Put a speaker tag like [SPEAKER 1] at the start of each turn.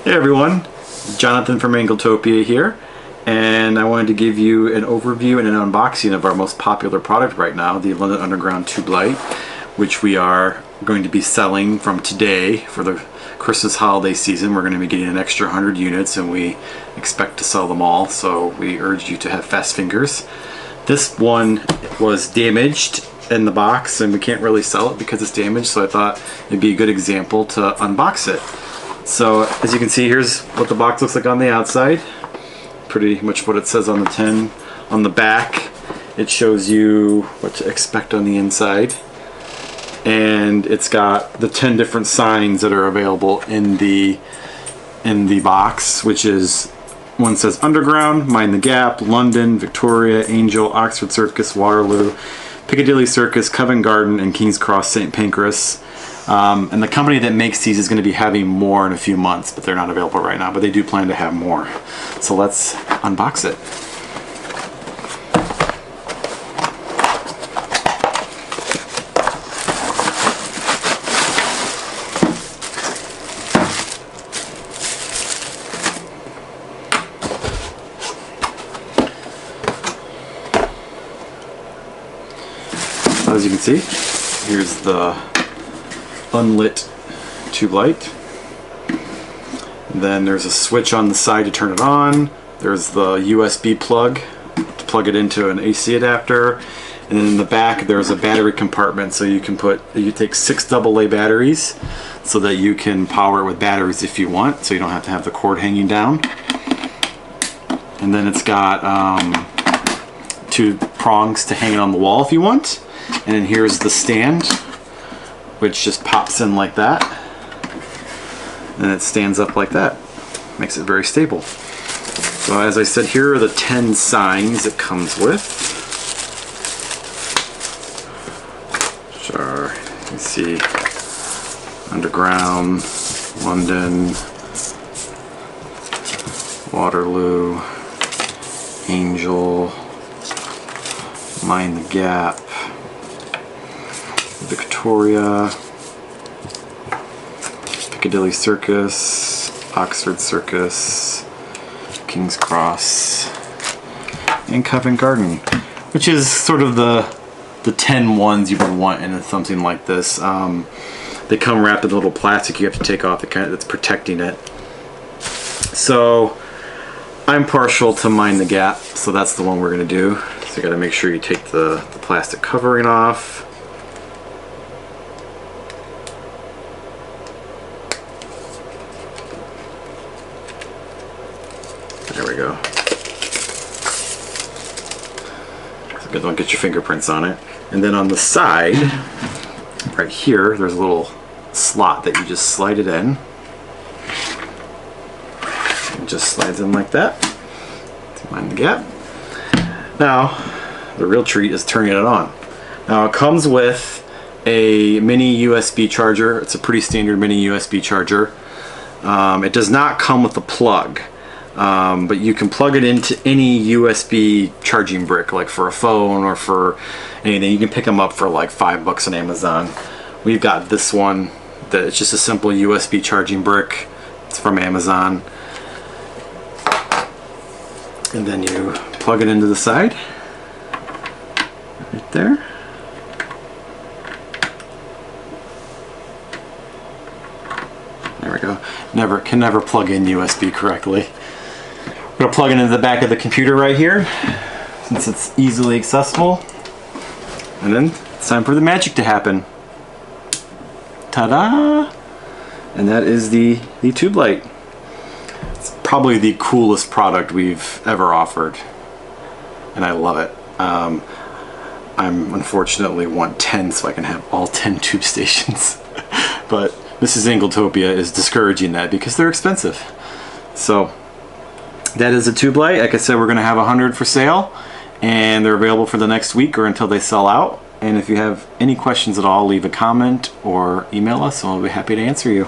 [SPEAKER 1] Hey everyone, Jonathan from Anglotopia here, and I wanted to give you an overview and an unboxing of our most popular product right now, the London Underground Tube Light, which we are going to be selling from today for the Christmas holiday season. We're going to be getting an extra 100 units and we expect to sell them all, so we urge you to have fast fingers. This one was damaged in the box and we can't really sell it because it's damaged, so I thought it'd be a good example to unbox it. So as you can see, here's what the box looks like on the outside. Pretty much what it says on the tin. On the back, it shows you what to expect on the inside. And it's got the 10 different signs that are available in the box, which is, one says Underground, Mind the Gap, London, Victoria, Angel, Oxford Circus, Waterloo, Piccadilly Circus, Covent Garden, and King's Cross St. Pancras. And the company that makes these is going to be having more in a few months, but they're not available right now, but they do plan to have more. So let's unbox it. So as you can see, here's the unlit tube light. Then there's a switch on the side to turn it on. There's the USB plug to plug it into an AC adapter. And then in the back there's a battery compartment, so you take 6 AA batteries so that you can power it with batteries if you want, so you don't have to have the cord hanging down. And then it's got 2 prongs to hang it on the wall if you want. And then here's the stand, which just pops in like that, and it stands up like that. Makes it very stable. So as I said, here are the 10 signs it comes with. Which are, you can see, Underground, London, Waterloo, Angel, Mind the Gap, Victoria, Piccadilly Circus, Oxford Circus, King's Cross, and Covent Garden, which is sort of the 10 ones you would want in something like this. They come wrapped in a little plastic you have to take off that's protecting it. So I'm partial to Mind the Gap, so that's the one we're going to do. So you got to make sure you take the plastic covering off. There we go. So good, don't get your fingerprints on it. And then on the side, right here, there's a little slot that you just slide it in. It just slides in like that. Mind the gap. Now, the real treat is turning it on. Now it comes with a mini USB charger. It's a pretty standard mini USB charger. It does not come with a plug. But you can plug it into any USB charging brick, like for a phone or for anything. You can pick them up for like $5 on Amazon. We've got this one that it's just a simple USB charging brick. It's from Amazon. And then you plug it into the side, right there. There we go. Can never plug in USB correctly. I'm going to plug it into the back of the computer right here, since it's easily accessible. And then it's time for the magic to happen. Ta-da! And that is the tube light. It's probably the coolest product we've ever offered, and I love it. I'm unfortunately want 10 so I can have all 10 tube stations. But Mrs. Anglotopia is discouraging that because they're expensive. So that is a tube light. Like I said, we're going to have 100 for sale, and they're available for the next week or until they sell out. And if you have any questions at all, leave a comment or email us and we'll be happy to answer you.